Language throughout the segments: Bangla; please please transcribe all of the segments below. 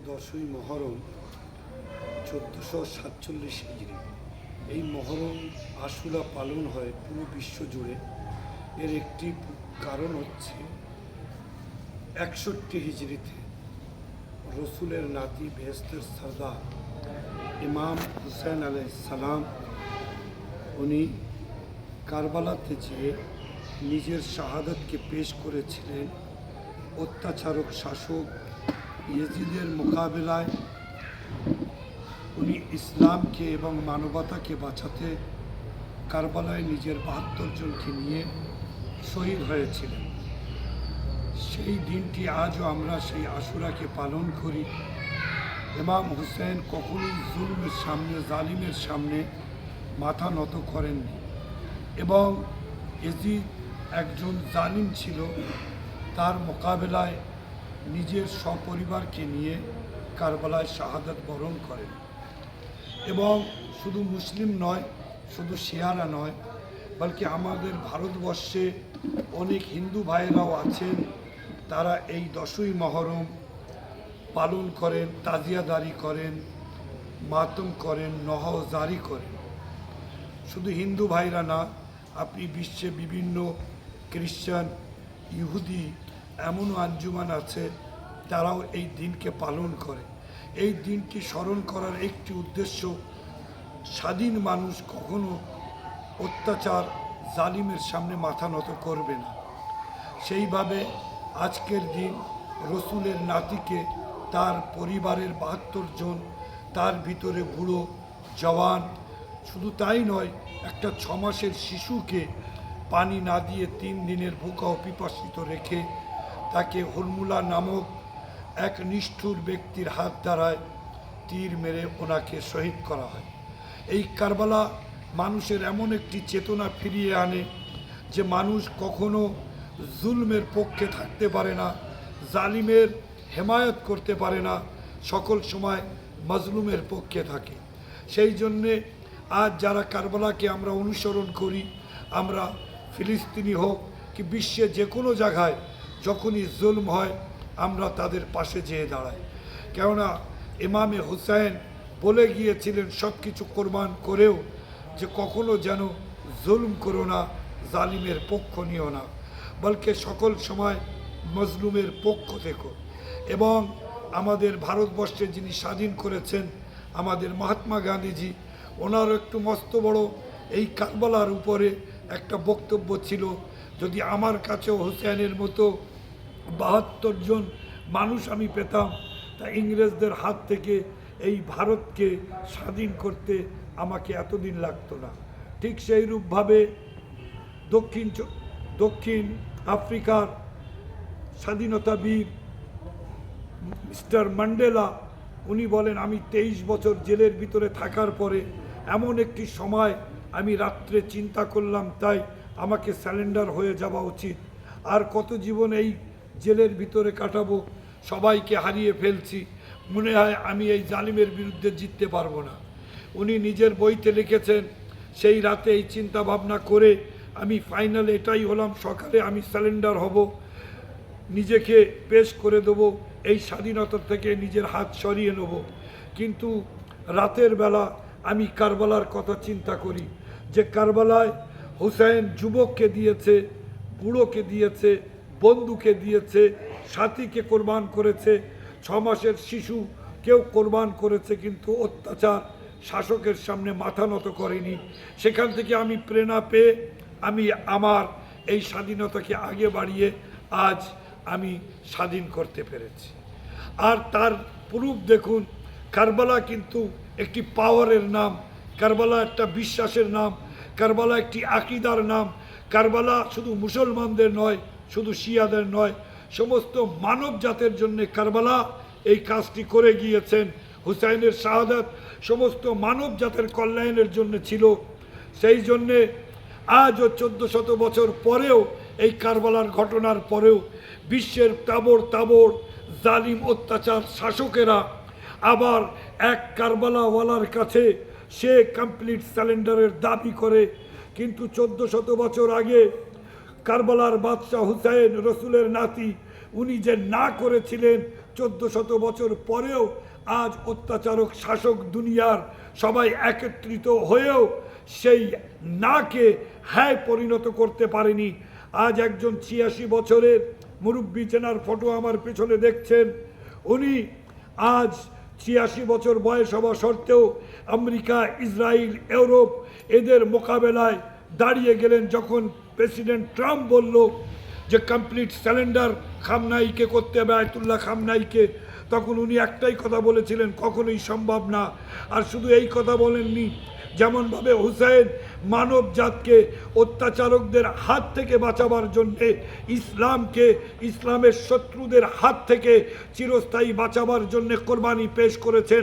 10ই মহরম 1447 হিজরি। এই মহরম আশুরা পালন হয় পুরো বিশ্ব জুড়ে। এর একটি কারণ হচ্ছে 61 হিজরিতে রসুলের নাতি বেহেশতের সরদার ইমাম হুসেন আলাইহিস সালাম উনি কারবালাতে যেয়ে নিজের শাহাদাতকে পেশ করেছিলেন অত্যাচারক শাসক ইয়েজিদের মোকাবেলায়। উনি ইসলামকে এবং মানবতাকে বাঁচাতে কারবালায় নিজের 72 জনকে নিয়ে শহীদ হয়েছিলেন। সেই দিনটি আজও আমরা সেই আশুরাকে পালন করি। ইমাম হুসেন কখনোই জুলমের সামনে, জালিমের সামনে মাথা নত করেননি এবং ইয়েজিদ একজন জালিম ছিল, তার মোকাবেলায় নিজের সপরিবারকে নিয়ে কারবালায় শাহাদাত বরণ করেন। এবং শুধু মুসলিম নয়, শুধু শিয়ারা নয়, বলকি আমাদের ভারতবর্ষে অনেক হিন্দু ভাইয়েরাও আছেন, তারা এই 10ই মহরম পালন করেন, তাজিয়াদারি করেন, মাতম করেন, নহজারি করেন। শুধু হিন্দু ভাইরা না, আপনি বিশ্বে বিভিন্ন খ্রিস্টান, ইহুদি এমনও আঞ্জুমান আছে, তারাও এই দিনকে পালন করে। এই দিনটি স্মরণ করার একটি উদ্দেশ্য, স্বাধীন মানুষ কখনো অত্যাচার জালিমের সামনে মাথা নত করবে না। সেইভাবে আজকের দিন রসুলের নাতিকে তার পরিবারের 72 জন, তার ভিতরে বুড়ো জওয়ান, শুধু তাই নয়, একটা 6 মাসের শিশুকে পানি না দিয়ে 3 দিনের ভুকা ও পিপাসিত রেখে তাকে হুরমুলা নামক এক নিষ্ঠুর ব্যক্তির হাত দ্বারায় তীর মেরে ওনাকে শহীদ করা হয়। এই কারবালা মানুষের এমন একটি চেতনা ফিরিয়ে আনে যে মানুষ কখনো জুলমের পক্ষে থাকতে পারে না, জালিমের হেমায়ত করতে পারে না, সকল সময় মাজলুমের পক্ষে থাকে। সেই জন্যে আজ যারা কারবালাকে আমরা অনুসরণ করি, আমরা ফিলিস্তিনি হোক কি বিশ্বে যে কোনো জায়গায় যখনই জুলম হয় আমরা তাদের পাশে যেয়ে দাঁড়াই। কেননা ইমামে হুসাইন বলে গিয়েছিলেন সব কিছু কোরবান করেও যে কখনো যেন জুলম করো না, জালিমের পক্ষ নিও না, বলকে সকল সময় মজলুমের পক্ষ থেকো। এবং আমাদের ভারতবর্ষে যিনি স্বাধীন করেছেন আমাদের মহাত্মা গান্ধীজি, ওনারও একটু মস্ত বড় এই কারবালার উপরে একটা বক্তব্য ছিল, যদি আমার কাছেও হুসেনের মতো 72 জন মানুষ আমি পেতাম, তা ইংরেজদের হাত থেকে এই ভারতকে স্বাধীন করতে আমাকে এতদিন লাগতো না। ঠিক সেই রূপভাবে দক্ষিণ আফ্রিকার স্বাধীনতাবীর মিস্টার ম্যান্ডেলা, উনি বলেন আমি 23 বছর জেলের ভিতরে থাকার পরে এমন একটি সময় আমি রাত্রে চিন্তা করলাম, তাই আমাকে স্যালেন্ডার হয়ে যাওয়া উচিত। আর কত জীবন এই জেলের ভিতরে কাটাবো, সবাইকে হারিয়ে ফেলছি, মনে হয় আমি এই জালিমের বিরুদ্ধে জিততে পারবো না। উনি নিজের বইতে লিখেছেন, সেই রাতে এই চিন্তা ভাবনা করে আমি ফাইনাল এটাই হলাম, সকালে আমি স্যালেন্ডার হব, নিজেকে পেশ করে দেবো, এই স্বাধীনতা থেকে নিজের হাত সরিয়ে নেব। কিন্তু রাতের বেলা আমি কারবালার কথা চিন্তা করি, যে কারবালায় হুসাইন যুবককে দিয়েছে, বুড়োকে দিয়েছে, বন্ধুকে দিয়েছে, সাথীকে কোরবান করেছে, 6 মাসের শিশু কেউ কোরবান করেছে, কিন্তু অত্যাচার শাসকের সামনে মাথা নত করেনি। সেখান থেকে আমি প্রেরণা পেয়ে আমি আমার এই স্বাধীনতাকে আগে বাড়িয়ে আজ আমি স্বাধীন করতে পেরেছি। আর তার প্রুফ দেখুন, কারবালা কিন্তু একটি পাওয়ারের নাম, কারবালা একটা বিশ্বাসের নাম, কারবালা একটি আকিদার নাম। কারবালা শুধু মুসলমানদের নয়, শুধু শিয়াদের নয়, সমস্ত মানব জাতের জন্য কারবালা এই কাজটি করে গিয়েছেন। হুসাইনের শাহাদাত সমস্ত মানব জাতের কল্যাণের জন্য ছিল। সেই জন্যে আজও 1400 বছর পরেও, এই কারবালার ঘটনার পরেও বিশ্বের তাবড় জালিম অত্যাচার শাসকেরা আবার এক কারবালাওয়ালার কাছে সে কমপ্লিট স্যালেন্ডারের দাবি করে। কিন্তু 1400 বছর আগে কারবালার বাদশাহ হুসাইন, রসুলের নাতি, উনি যে না করেছিলেন 1400 বছর পরেও আজ অত্যাচারক শাসক দুনিয়ার সবাই একত্রিত হয়েও সেই নাকে হ্যায় পরিণত করতে পারেনি। আজ একজন 86 বছরের মুরব্বী চেনার ফটো আমার পেছনে দেখছেন, উনি আজ 86 বছর বয়স হওয়া সত্ত্বেও আমেরিকা, ইসরায়েল, ইউরোপ এদের মোকাবেলায় দাঁড়িয়ে গেলেন। যখন প্রেসিডেন্ট ট্রাম্প বলল যে কমপ্লিট স্যালেন্ডার খামনাইকে করতে হবে, আয়াতুল্লাহ খামনাইকে, তখন উনি একটাই কথা বলেছিলেন, কখনোই সম্ভব না। আর শুধু এই কথা বলেননি, যেমনভাবে হুসাইন মানব জাতকে অত্যাচারকদের হাত থেকে বাঁচাবার জন্যে, ইসলামকে ইসলামের শত্রুদের হাত থেকে চিরস্থায়ী বাঁচাবার জন্যে কোরবানি পেশ করেছেন,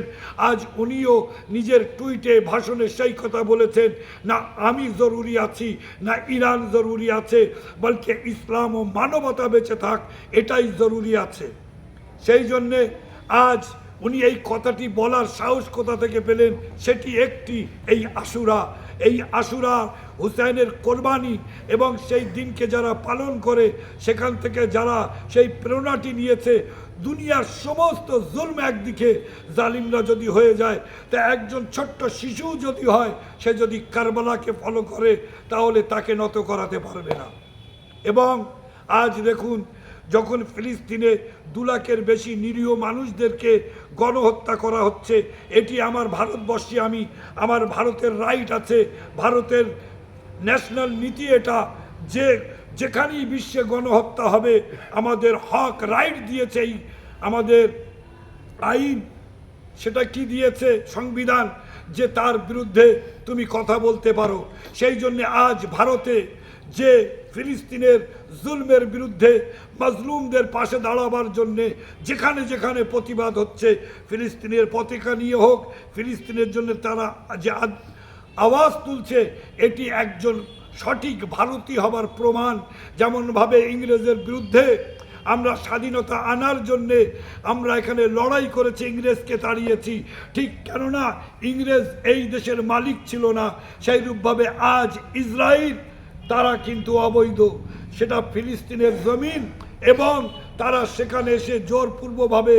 আজ উনিও নিজের টুইটে ভাষণে সেই কথা বলেছেন, না আমি জরুরি আছি, না ইরান জরুরি আছে, বলকে ইসলাম ও মানবতা বেঁচে থাক এটাই জরুরি আছে। সেই জন্যে আজ উনি এই কথাটি বলার সাহস কোথা থেকে পেলেন, সেটি একটি এই আশুরা। এই আশুরা হুসাইনের কোরবানি এবং সেই দিনকে যারা পালন করে, সেখান থেকে যারা সেই প্রেরণাটি নিয়েছে, দুনিয়ার সমস্ত জুলম একদিকে জালিমরা যদি হয়ে যায়, তা একজন ছোট্ট শিশু যদি হয়, সে যদি কারবালাকে ফলো করে তাহলে তাকে নত করাতে পারবে না। এবং আজ দেখুন, যখন ফিলিস্তিনে 2 লাখের বেশি নিরীহ মানুষদেরকে গণহত্যা করা হচ্ছে, এটি আমার ভারতবর্ষে, আমার ভারতের রাইট আছে, ভারতের ন্যাশনাল নীতি এটা, যে যেখানেই বিশ্বে গণহত্যা হবে আমাদের হক রাইট দিয়েছে এই আমাদের আইন, সেটা কি দিয়েছে সংবিধান, যে তার বিরুদ্ধে তুমি কথা বলতে পারো। সেই জন্য আজ ভারতে যে ফিলিস্তিনের জুলমের বিরুদ্ধে মাজলুমদের পাশে দাঁড়াবার জন্যে যেখানে যেখানে প্রতিবাদ হচ্ছে, ফিলিস্তিনের পতাকা নিয়ে হোক, ফিলিস্তিনের জন্য তারা যে আওয়াজ তুলছে, এটি একজন সঠিক ভারতীয় হবার প্রমাণ। যেমনভাবে ইংরেজের বিরুদ্ধে আমরা স্বাধীনতা আনার জন্যে আমরা এখানে লড়াই করেছি, ইংরেজকে তাড়িয়েছি, ঠিক কেননা ইংরেজ এই দেশের মালিক ছিল না, সেইরূপভাবে আজ ইসরায়েল তারা কিন্তু অবৈধ, সেটা ফিলিস্তিনের জমিন, এবং তারা সেখানে এসে জোরপূর্বকভাবে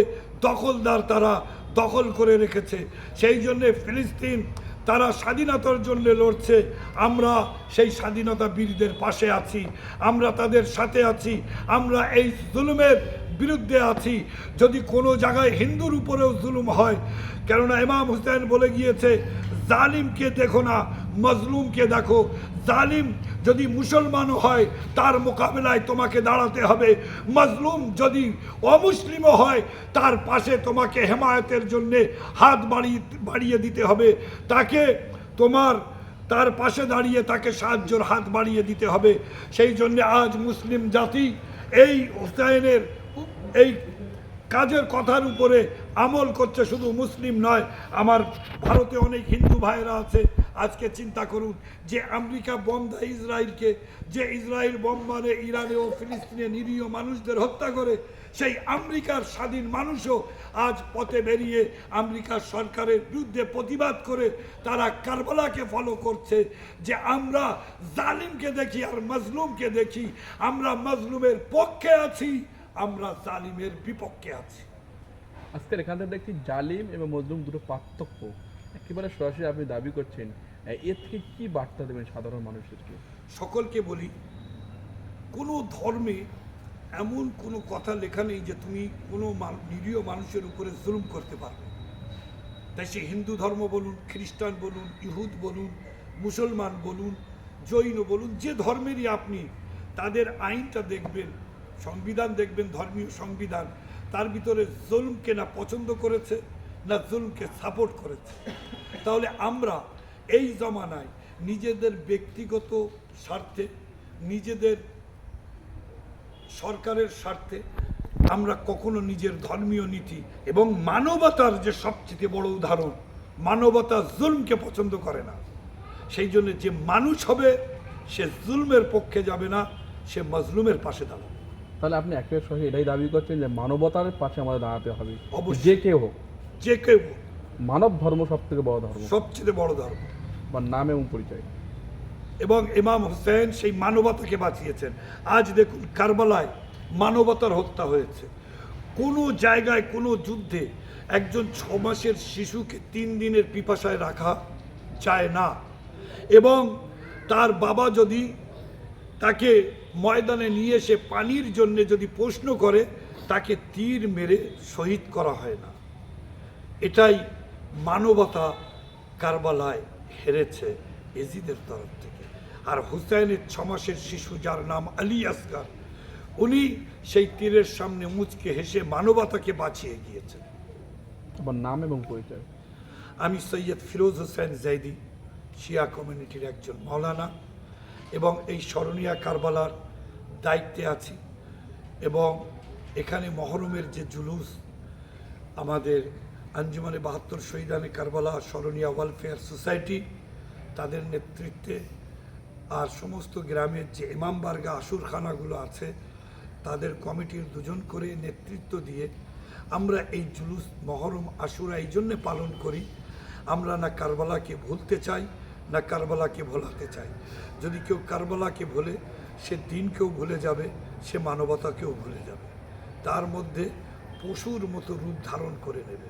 দখলদার, তারা দখল করে রেখেছে। সেই জন্যে ফিলিস্তিন তারা স্বাধীনতার জন্য লড়ছে, আমরা সেই স্বাধীনতা বীরদের পাশে আছি, আমরা তাদের সাথে আছি, আমরা এই জুলুমের বিরুদ্ধে আছি। যদি কোনো জায়গায় হিন্দুর উপরেও জুলুম হয়, কেননা ইমাম হুসাইন বলে গিয়েছে, জালিমকে দেখো না, মজলুমকে দেখো। জালিম যদি মুসলমানও হয় তার মোকাবেলায় তোমাকে দাঁড়াতে হবে, মজলুম যদি অমুসলিমও হয় তার পাশে তোমাকে হেমায়তের জন্যে হাত বাড়িয়ে দিতে হবে, তাকে তার পাশে দাঁড়িয়ে তাকে সাহায্যের হাত বাড়িয়ে দিতে হবে। সেই জন্যে আজ মুসলিম জাতি এই হুসাইনের এই কাজের কথার উপরে আমল করছে, শুধু মুসলিম নয়, আমার ভারতে অনেক হিন্দু ভাইয়েরা আছে। আজকে চিন্তা করুন, যে আমেরিকা বোম দেয় ইসরায়েলকে, যে ইসরায়েল বোম মানে ইরানে ও ফিলিস্তিনে নিরীহ মানুষদের হত্যা করে, সেই আমেরিকার স্বাধীন মানুষও আজ পথে বেরিয়ে আমেরিকার সরকারের বিরুদ্ধে প্রতিবাদ করে তারা কারবালাকে ফলো করছে, যে আমরা জালিমকে দেখি আর মজলুমকে দেখি, আমরা মজলুমের পক্ষে আছি, আমরা জালিমের বিপক্ষে আছি। আজকের এখান থেকে দেখছি জালিম এবং মজলুম দুটো পার্থক্য একেবারে সরাসরি আপনি দাবি করছেন, এর থেকে কি বার্তা দেবেন সাধারণ মানুষদেরকে? সকলকে বলি, কোনো ধর্মে এমন কোনো কথা লেখা নেই যে তুমি কোনো নিরীহ মানুষের উপরে জুলুম করতে পারবে। তাই সে হিন্দু ধর্ম বলুন, খ্রিস্টান বলুন, ইহুদ বলুন, মুসলমান বলুন, জৈন বলুন, যে ধর্মেরই আপনি, তাদের আইনটা দেখবেন, সংবিধান দেখবেন, ধর্মীয় সংবিধান, তার ভিতরে জুলমকে না পছন্দ করেছে, না জুলমকে সাপোর্ট করেছে। তাহলে আমরা এই জমানায় নিজেদের ব্যক্তিগত স্বার্থে, নিজেদের সরকারের স্বার্থে আমরা কখনো নিজের ধর্মীয় নীতি এবং মানবতার যে সবচেয়ে বড় উদাহরণ, মানবতা জুলমকে পছন্দ করে না। সেই জন্য যে মানুষ হবে সে জুলমের পক্ষে যাবে না, সে মজলুমের পাশে দাঁড়াবে। তাহলে আপনি একের সঙ্গে এটাই দাবি করছেন যে মানবতার পাশে আমাদের দাঁড়াতে হবে, অবশ্যই, যে কেউ হোক, যে কেউ। মানব ধর্ম সব থেকে বড় ধর্ম, সবচেয়ে বড় ধর্ম, বা নাম এবং পরিচয়। এবং ইমাম হুসেন সেই মানবতাকে বাঁচিয়েছেন। আজ দেখুন কারবালায় মানবতার হত্যা হয়েছে, কোনো জায়গায় কোনো যুদ্ধে একজন 6 মাসের শিশুকে 3 দিনের পিপাসায় রাখা যায় না। এবং তার বাবা যদি তাকে ময়দানে নিয়ে এসে পানির জন্য যদি প্রশ্ন করে, তাকে তীর মেরে শহীদ করা হয় না। এটাই মানবতা কারবালায় হেরেছে এজিদের তরফ থেকে। আর হুসাইনের 6 মাসের শিশু, যার নাম আলী আসগার, উনি সেই তীরের সামনে মুচকে হেসে মানবতাকে বাঁচিয়ে গিয়েছেন। আমার নাম এবং পরিচয়। আমি সৈয়দ ফিরোজ হোসেন জাইদি, শিয়া কমিউনিটির একজন মাওলানা, এবং এই স্মরণীয় কারবালার দায়িত্বে আছি। এবং এখানে মহরমের যে জুলুস, আমাদের আঞ্জুমানে 72 শহীদানে কারবালা স্মরণীয় ওয়েলফেয়ার সোসাইটি তাদের নেতৃত্বে, আর সমস্ত গ্রামের যে ইমামবারগা আসুরখানাগুলো আছে তাদের কমিটির 2 জন করে নেতৃত্ব দিয়ে আমরা এই জুলুস মহরম আশুরা এই জন্যে পালন করি, আমরা না কারবালাকে ভুলতে চাই, না কারবালাকে ভোলাতে চাই। যদি কেউ কারবালাকে ভোলে, সে দিনকেও ভুলে যাবে, সে মানবতাকেও ভুলে যাবে, তার মধ্যে পশুর মতো রূপ ধারণ করে নেবে।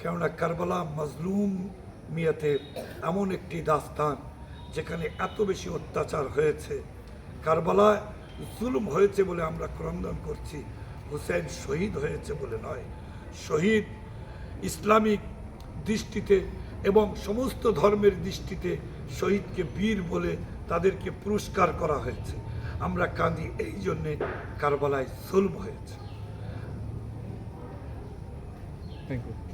কেননা কারবালা মাজলুম মিয়াতের এমন একটি দাস্তান যেখানে এত বেশি অত্যাচার হয়েছে। কারবালায় জুলুম হয়েছে বলে আমরা ক্রন্দন করছি, হুসেন শহীদ হয়েছে বলে নয়। শহীদ ইসলামিক দৃষ্টিতে এবং সমস্ত ধর্মের দৃষ্টিতে শহীদকে বীর বলে তাদেরকে পুরস্কার করা হয়েছে। আমরা কাঁদি এই জন্যে কারবালায় জুলম হয়েছে। Thank you.